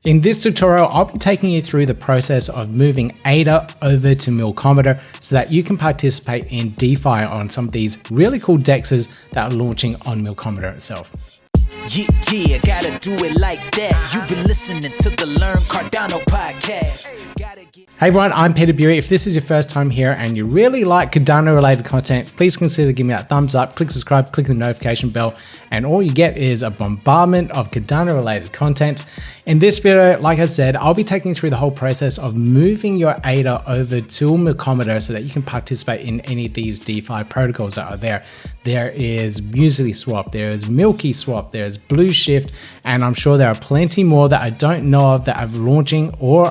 In this tutorial, I'll be taking you through the process of moving ADA over to Milkomeda so that you can participate in DeFi on some of these really cool DEXs that are launching on Milkomeda itself. Yeah, gotta do it like that. You've been listening to the Learn Cardano podcast. Hey everyone, I'm Peter Bury. If this is your first time here and you really like Cardano related content, please consider giving me that thumbs up, click subscribe, click the notification bell, and all you get is a bombardment of Cardano related content. In this video, like I said, I'll be taking you through the whole process of moving your ADA over to Milkomeda so that you can participate in any of these DeFi protocols that are there. There is MusliSwap, there is MilkySwap, there's Blueshift, and I'm sure there are plenty more that I don't know of that are launching or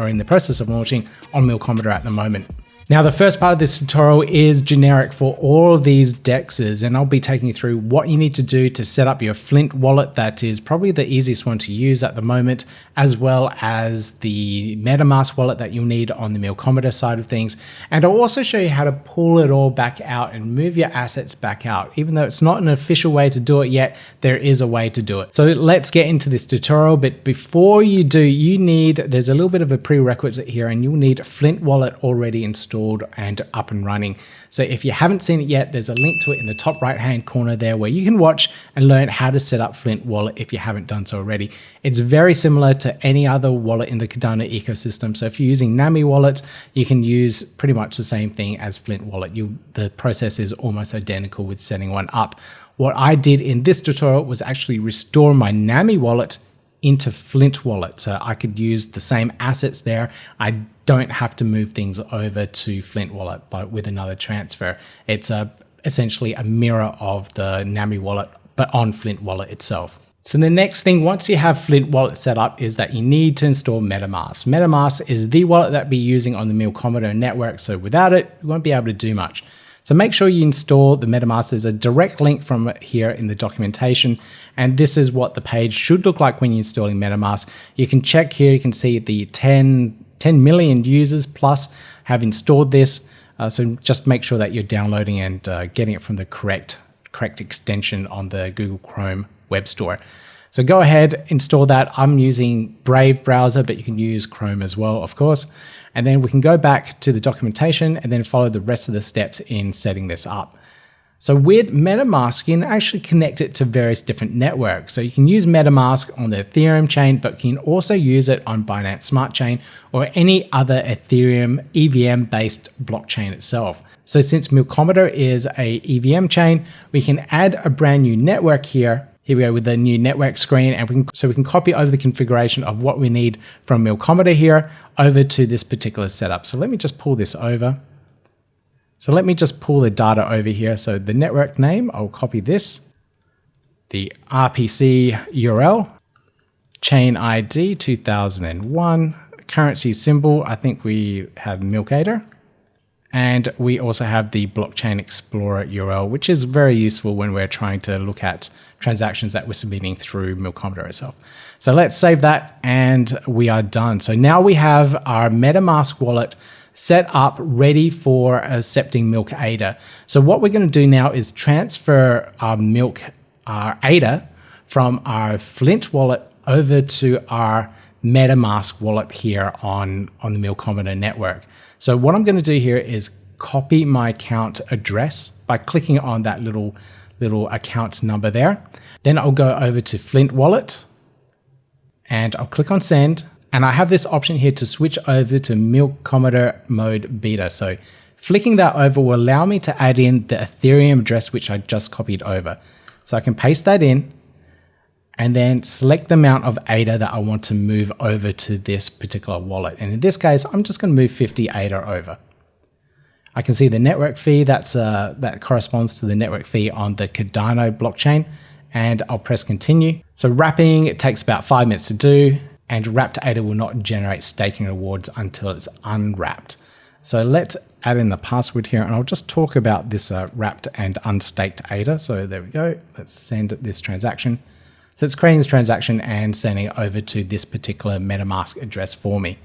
in the process of launching on Milkomeda at the moment. Now, the first part of this tutorial is generic for all of these DEXs, and I'll be taking you through what you need to do to set up your Flint wallet. That is probably the easiest one to use at the moment, as well as the Metamask wallet that you'll need on the Milkomeda side of things. And I'll also show you how to pull it all back out and move your assets back out. Even though it's not an official way to do it yet, there is a way to do it. So let's get into this tutorial. But before you do, there's a little bit of a prerequisite here, and you'll need Flint wallet already installed and up and running. So if you haven't seen it yet, there's a link to it in the top right hand corner there where you can watch and learn how to set up Flint wallet if you haven't done so already. It's very similar to any other wallet in the Cardano ecosystem. So if you're using Nami wallet, you can use pretty much the same thing as Flint wallet. The process is almost identical with setting one up. What I did in this tutorial was actually restore my Nami wallet into Flint wallet, so I could use the same assets there. I don't have to move things over to Flint wallet, but with another transfer. It's essentially a mirror of the Nami wallet, but on Flint wallet itself. So the next thing, once you have Flint wallet set up, is that you need to install Metamask. Metamask is the wallet that we're using on the Milkomeda network, so without it, you won't be able to do much. So make sure you install the Metamask. There's a direct link from here in the documentation, and this is what the page should look like when you're installing Metamask. You can check here, you can see the 10 million users plus have installed this. So just make sure that you're downloading and getting it from the correct extension on the Google Chrome web store. So go ahead, install that. I'm using Brave browser, but you can use Chrome as well, of course. And then we can go back to the documentation and then follow the rest of the steps in setting this up. So with Metamask, you can actually connect it to various different networks. So you can use Metamask on the Ethereum chain, but you can also use it on Binance Smart Chain or any other Ethereum EVM-based blockchain itself. So since Milkomeda is a EVM chain, we can add a brand new network here. Here we go with the new network screen, and we can copy over the configuration of what we need from Milkomeda here over to this particular setup. So let me just pull this over. So let me just pull the data over here. So the network name, I'll copy this. The RPC URL, chain ID 2001, currency symbol, I think we have Milkomeda. And we also have the Blockchain Explorer URL, which is very useful when we're trying to look at transactions that we're submitting through Milkomeda itself. So let's save that, and we are done. So now we have our Metamask wallet set up, ready for accepting Milkomeda. So what we're going to do now is transfer our ADA from our Flint wallet over to our Metamask wallet here on the Milkomeda network. So what I'm going to do here is copy my account address by clicking on that little account number there. Then I'll go over to Flint wallet and I'll click on send. And I have this option here to switch over to Milkomeda mode beta. So flicking that over will allow me to add in the Ethereum address, which I just copied over. So I can paste that in and then select the amount of ADA that I want to move over to this particular wallet. And in this case, I'm just going to move 50 ADA over. I can see the network fee that corresponds to the network fee on the Cardano blockchain, and I'll press continue. So wrapping, it takes about 5 minutes to do, and wrapped ADA will not generate staking rewards until it's unwrapped. So let's add in the password here, and I'll just talk about this wrapped and unstaked ADA. So there we go. Let's send this transaction. So it's creating this transaction and sending it over to this particular Metamask address for me.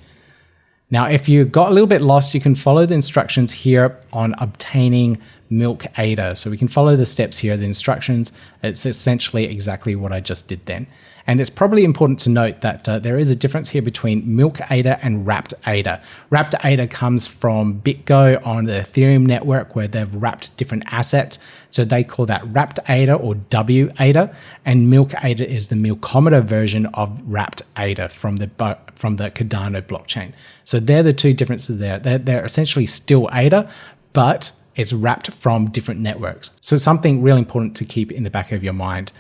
Now, if you got a little bit lost, you can follow the instructions here on obtaining Milkomeda. So we can follow the steps here, the instructions. It's essentially exactly what I just did then. And it's probably important to note that there is a difference here between Milkomeda and wrapped ADA. Wrapped ADA comes from BitGo on the Ethereum network, where they've wrapped different assets. So they call that wrapped ADA or WADA, and Milkomeda is the Milkomeda version of wrapped ADA from the Cardano blockchain. So they're the two differences there. They're essentially still ADA, but it's wrapped from different networks. So something really important to keep in the back of your mind.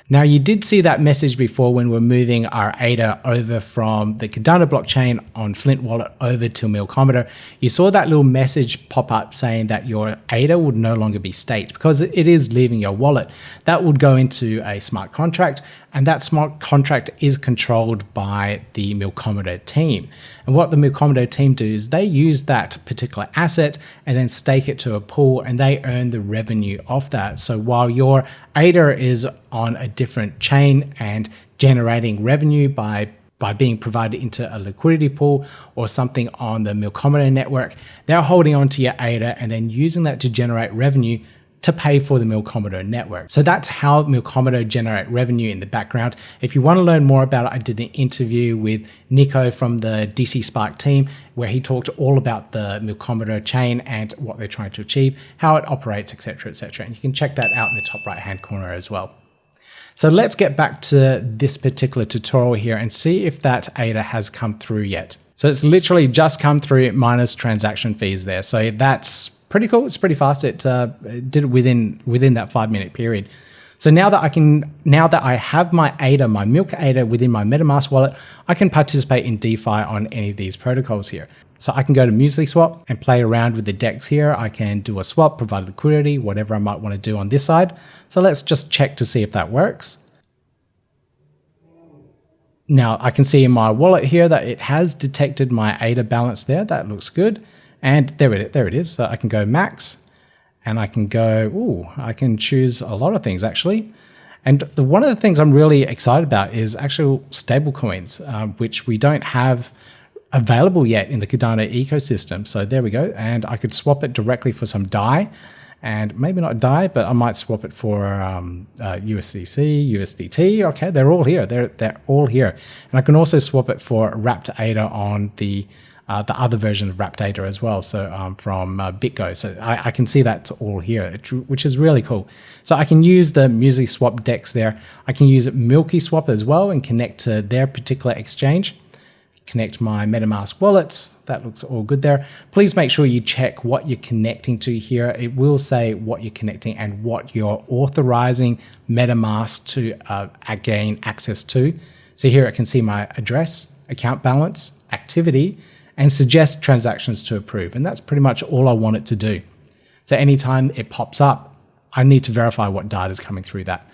Now, you did see that message before when we're moving our ADA over from the Cardano blockchain on Flint Wallet over to Milkomeda. You saw that little message pop up saying that your ADA would no longer be staked because it is leaving your wallet. That would go into a smart contract, and that smart contract is controlled by the Milkomeda team. And what the Milkomeda team do is they use that particular asset and then stake it to a pool, and they earn the revenue off that. So while your ADA is on a different chain and generating revenue by being provided into a liquidity pool or something on the Milkomeda network, they're holding on to your ADA and then using that to generate revenue to pay for the Milkomeda network. So that's how Milkomeda generate revenue in the background. If you want to learn more about it, I did an interview with Nico from the DC Spark team, where he talked all about the Milkomeda chain and what they're trying to achieve, how it operates, etc., etc. And you can check that out in the top right-hand corner as well. So let's get back to this particular tutorial here and see if that ADA has come through yet. So it's literally just come through minus transaction fees there. So that's pretty cool. It's pretty fast. It did it within that 5-minute period. So now that I have my ADA, my Milkomeda within my Metamask wallet, I can participate in DeFi on any of these protocols here. So I can go to MuesliSwap and play around with the DEX here. I can do a swap, provide liquidity, whatever I might want to do on this side. So let's just check to see if that works. Now I can see in my wallet here that it has detected my ADA balance there. That looks good. And there it is. So I can go max, and I can go, I can choose a lot of things actually. And one of the things I'm really excited about is actual stable coins, which we don't have available yet in the Cardano ecosystem. So there we go. And I could swap it directly for some DAI, and maybe not DAI, but I might swap it for USDC, USDT. Okay, they're all here. They're all here. And I can also swap it for wrapped ADA on the other version of wrapped ADA as well. So from BitGo. So I can see that's all here, which is really cool. So I can use the MuesliSwap DEX there. I can use Milkiswap as well and connect to their particular exchange. Connect my Metamask wallets. That looks all good there. Please make sure you check what you're connecting to here. It will say what you're connecting and what you're authorizing Metamask to gain access to. So here I can see my address, account balance, activity, and suggest transactions to approve. And that's pretty much all I want it to do. So anytime it pops up, I need to verify what data is coming through that.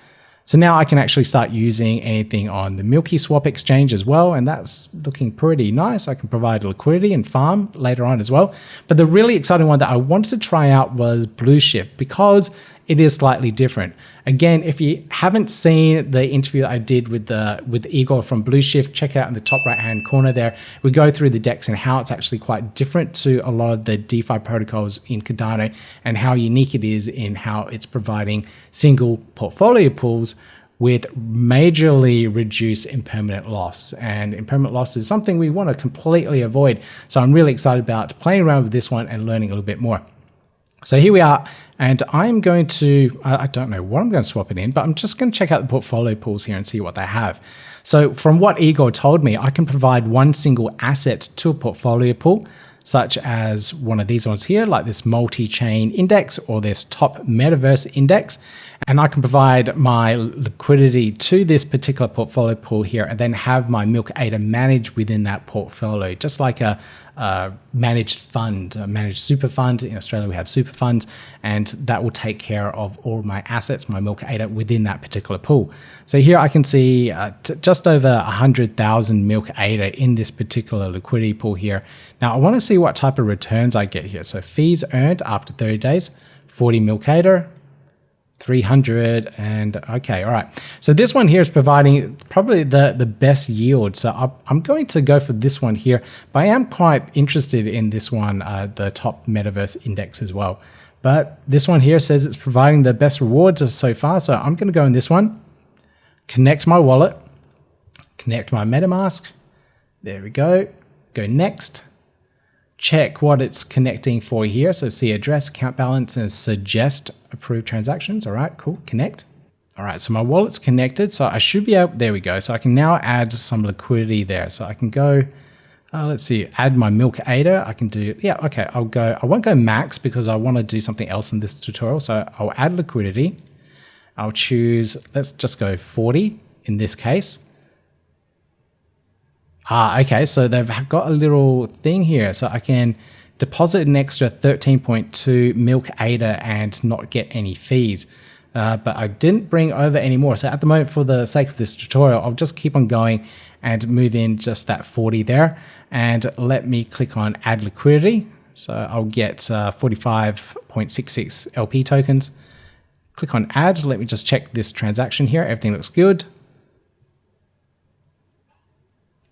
So now I can actually start using anything on the Milkiswap exchange as well, and that's looking pretty nice. I can provide liquidity and farm later on as well. But the really exciting one that I wanted to try out was Blueshift, because it is slightly different. Again, if you haven't seen the interview that I did with Igor from Blueshift, check it out in the top right-hand corner there. We go through the DEX and how it's actually quite different to a lot of the DeFi protocols in Cardano, and how unique it is in how it's providing single portfolio pools with majorly reduced impermanent loss. And impermanent loss is something we want to completely avoid. So I'm really excited about playing around with this one and learning a little bit more. So here we are, and I'm going to, I don't know what I'm going to swap it in, but I'm just going to check out the portfolio pools here and see what they have. So from what Igor told me, I can provide one single asset to a portfolio pool, such as one of these ones here, like this multi-chain index or this top metaverse index. And I can provide my liquidity to this particular portfolio pool here, and then have my Milkomeda managed within that portfolio, just like a managed fund, a managed super fund. In Australia, we have super funds, and that will take care of all my assets, my Milkomeda within that particular pool. So here I can see just over 100,000 Milkomeda in this particular liquidity pool here. Now I want to see what type of returns I get here. So fees earned after 30 days, 40 Milkomeda, 300, and okay, all right. So this one here is providing probably the best yield. So I'm going to go for this one here, but I am quite interested in this one, the top metaverse index as well. But this one here says it's providing the best rewards so far. So I'm going to go in this one, connect my wallet, connect my MetaMask. There we go. Go next. Check what it's connecting for here. So see address, account balance, and suggest approved transactions. All right, cool, connect. All right, so my wallet's connected. So I should be able, there we go. So I can now add some liquidity there. So I can go, let's see, add my Milkomeda. I can do, yeah, okay, I won't go max because I want to do something else in this tutorial. So I'll add liquidity. I'll choose, let's just go 40 in this case. Okay, so they've got a little thing here. So I can deposit an extra 13.2 Milkomeda and not get any fees. But I didn't bring over any more. So at the moment, for the sake of this tutorial, I'll just keep on going and move in just that 40 there. And let me click on add liquidity. So I'll get 45.66 LP tokens. Click on add. Let me just check this transaction here. Everything looks good.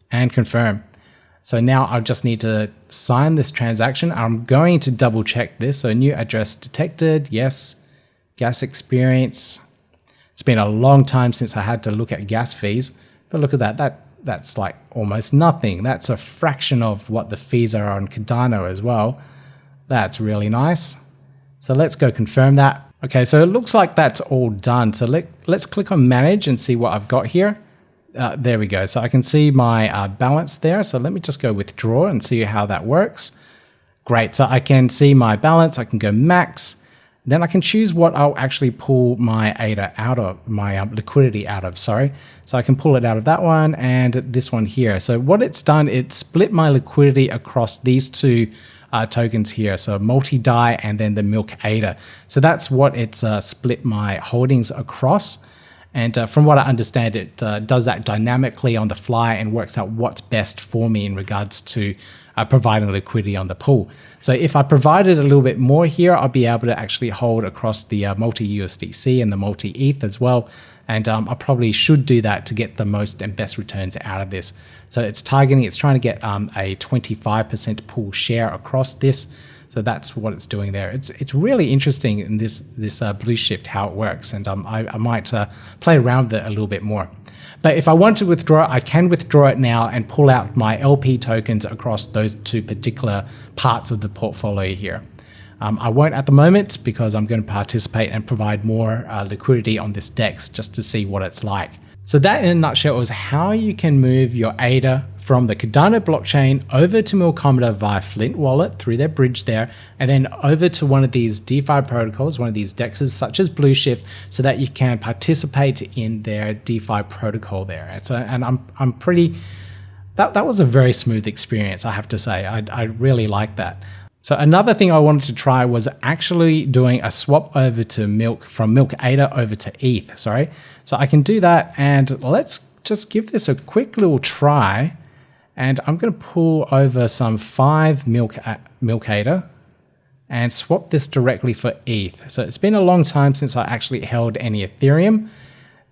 And confirm. So now I just need to sign this transaction. I'm going to double check this. So new address detected. Yes. Gas experience. It's been a long time since I had to look at gas fees. But look at that. That's like almost nothing. That's a fraction of what the fees are on Cardano as well. That's really nice. So let's go confirm that. Okay, so it looks like that's all done. So let's click on manage and see what I've got here. There we go. So I can see my balance there. So let me just go withdraw and see how that works. Great. So I can see my balance. I can go max. Then I can choose what I'll actually pull my ADA out of, my liquidity out of, sorry. So I can pull it out of that one and this one here. So what it's done, it split my liquidity across these two tokens here. So multi-DAI and then the Milkomeda. So that's what it's split my holdings across. And from what I understand, it does that dynamically on the fly and works out what's best for me in regards to providing liquidity on the pool. So if I provided a little bit more here, I'll be able to actually hold across the multi-USDC and the multi-ETH as well. And I probably should do that to get the most and best returns out of this. So it's targeting, it's trying to get a 25% pool share across this. So that's what it's doing there. It's really interesting in this Blueshift, how it works. And I might play around with it a little bit more. But if I want to withdraw, I can withdraw it now and pull out my LP tokens across those two particular parts of the portfolio here. I won't at the moment because I'm going to participate and provide more liquidity on this DEX just to see what it's like. So that in a nutshell is how you can move your ADA from the Cardano blockchain over to Milkomeda via Flint wallet through their bridge there, and then over to one of these DeFi protocols, one of these DEXs such as Blueshift, so that you can participate in their DeFi protocol there. And I'm pretty, that was a very smooth experience, I have to say. I really like that. So another thing I wanted to try was actually doing a swap over to from Milkomeda over to ETH, sorry. So I can do that, and let's just give this a quick little try. And I'm going to pull over some 5 Milkomeda and swap this directly for ETH. So it's been a long time since I actually held any Ethereum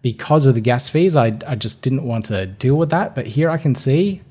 because of the gas fees. I just didn't want to deal with that. But here I can see,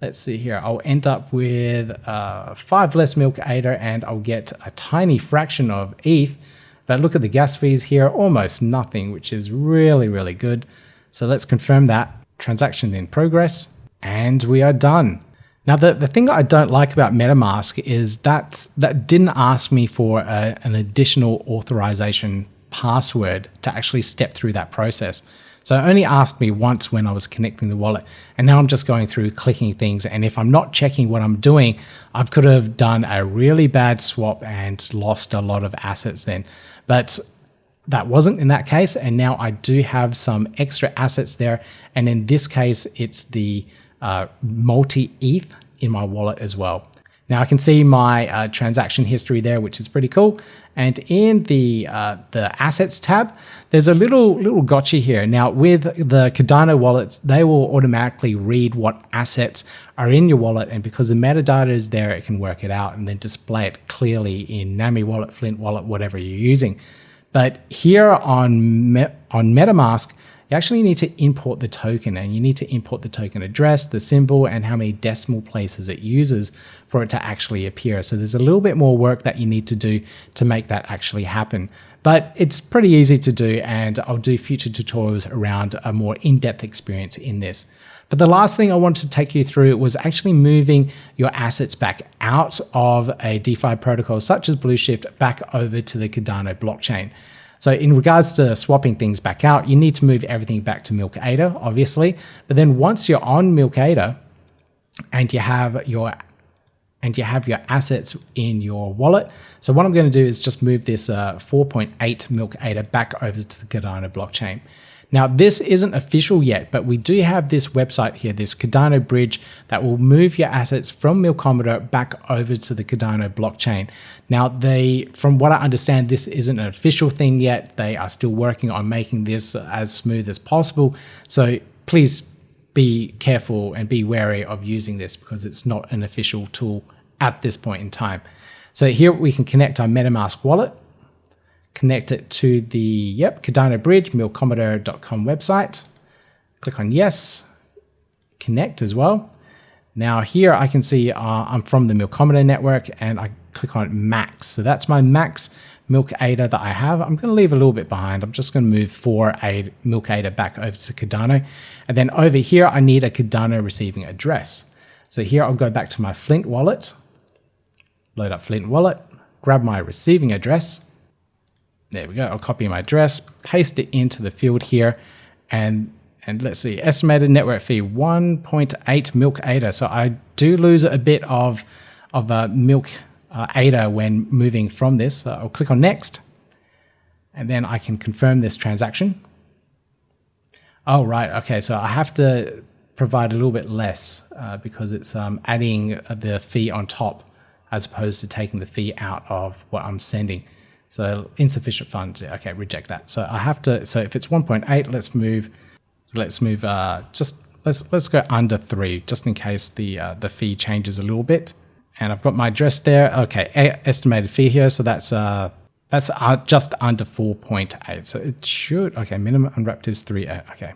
let's see here, I'll end up with 5 less Milkomeda and I'll get a tiny fraction of ETH. But look at the gas fees here, almost nothing, which is really, really good. So let's confirm that. Transaction in progress. And we are done. Now, the thing that I don't like about Metamask is that didn't ask me for an additional authorization password to actually step through that process. So it only asked me once when I was connecting the wallet. And now I'm just going through clicking things. And if I'm not checking what I'm doing, I could have done a really bad swap and lost a lot of assets then. But that wasn't in that case. And now I do have some extra assets there. And in this case, it's the multi-ETH in my wallet as well. Now I can see my transaction history there, which is pretty cool. And in the assets tab, there's a little gotcha here. Now with the Cardano wallets, they will automatically read what assets are in your wallet. And because the metadata is there, it can work it out and then display it clearly in Nami wallet, Flint wallet, whatever you're using. But here on Metamask, you actually need to import the token, and you need to import the token address, the symbol, and how many decimal places it uses for it to actually appear. So there's a little bit more work that you need to do to make that actually happen. But it's pretty easy to do, and I'll do future tutorials around a more in-depth experience in this. But the last thing I wanted to take you through was actually moving your assets back out of a DeFi protocol such as Blueshift back over to the Cardano blockchain. So in regards to swapping things back out, you need to move everything back to Milkomeda, obviously. But then once you're on Milkomeda and you have your assets in your wallet, so what I'm going to do is just move this 4.8 Milkomeda back over to the Cardano blockchain. Now, this isn't official yet, but we do have this website here, this Cardano bridge that will move your assets from Milkomeda back over to the Cardano blockchain. Now, from what I understand, this isn't an official thing yet. They are still working on making this as smooth as possible. So please be careful and be wary of using this because it's not an official tool at this point in time. So here we can connect our Metamask wallet. Connect it to the Cardano bridge, milkomeda.com website. Click on yes, connect as well. Now here I can see I'm from the Milkomeda network and I click on max. So that's my max Milk ADA that I have. I'm going to leave a little bit behind. I'm just going to move 4 Milk ADA back over to Cardano. And then over here, I need a Cardano receiving address. So here I'll go back to my Flint wallet, load up Flint wallet, grab my receiving address. There we go. I'll copy my address, paste it into the field here, and let's see, estimated network fee 1.8 Milk ADA. So I do lose a bit of Milk ADA when moving from this. So I'll click on next, and then I can confirm this transaction. Oh, right. Okay. So I have to provide a little bit less because it's adding the fee on top as opposed to taking the fee out of what I'm sending. So insufficient funds. Okay, reject that. So I have to. So if it's 1.8, let's move. Let's go under 3, just in case the fee changes a little bit. And I've got my address there. Okay, estimated fee here. So that's just under 4.8. So it should. Okay, minimum unwrapped is 3. Okay.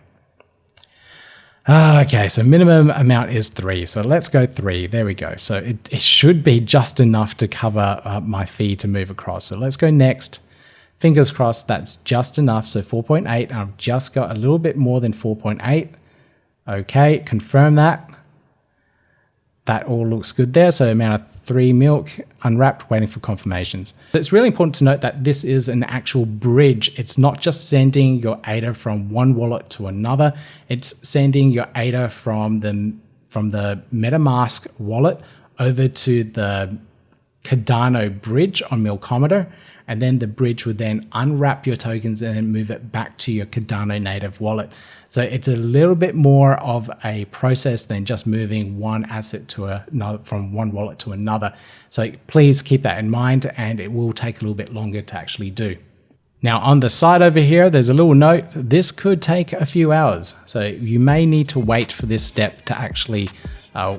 Okay, so minimum amount is 3. So let's go 3. There we go. So it should be just enough to cover my fee to move across. So let's go next. Fingers crossed that's just enough. So 4.8. I've just got a little bit more than 4.8. Okay, confirm that. That all looks good there. So amount of 3 milk, unwrapped, waiting for confirmations. It's really important to note that this is an actual bridge. It's not just sending your ADA from one wallet to another. It's sending your ADA from the Metamask wallet over to the Cardano bridge on Milkomeda, and then the bridge would then unwrap your tokens and then move it back to your Cardano native wallet. So it's a little bit more of a process than just moving one asset to another from one wallet to another. So please keep that in mind, and it will take a little bit longer to actually do. Now on the side over here, there's a little note. This could take a few hours. So you may need to wait for this step to actually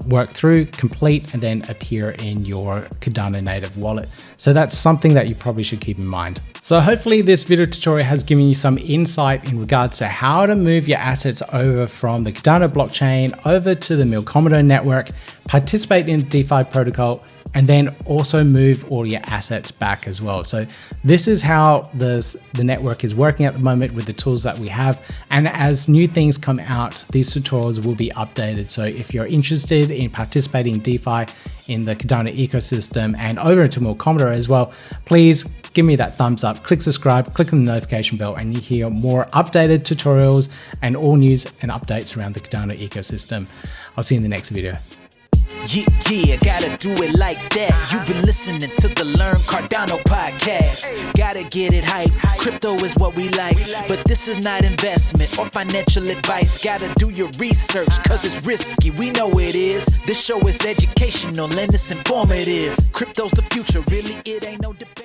work through, complete, and then appear in your Cardano native wallet. So that's something that you probably should keep in mind. So hopefully this video tutorial has given you some insight in regards to how to move your assets over from the Cardano blockchain over to the Milkomeda network, participate in DeFi protocol, and then also move all your assets back as well. So this is how the network is working at the moment with the tools that we have. And as new things come out, these tutorials will be updated. So if you're interested in participating in DeFi in the Cardano ecosystem and over into Milkomeda as well, please give me that thumbs up, click subscribe, click on the notification bell, and you hear more updated tutorials and all news and updates around the Cardano ecosystem. I'll see you in the next video. Yeah, gotta do it like that. You've been listening to the Learn Cardano podcast. Gotta get it hype. Crypto is what we like, but this is not investment or financial advice. Gotta do your research, cause it's risky. We know it is. This show is educational and it's informative. Crypto's the future, really, it ain't no debate.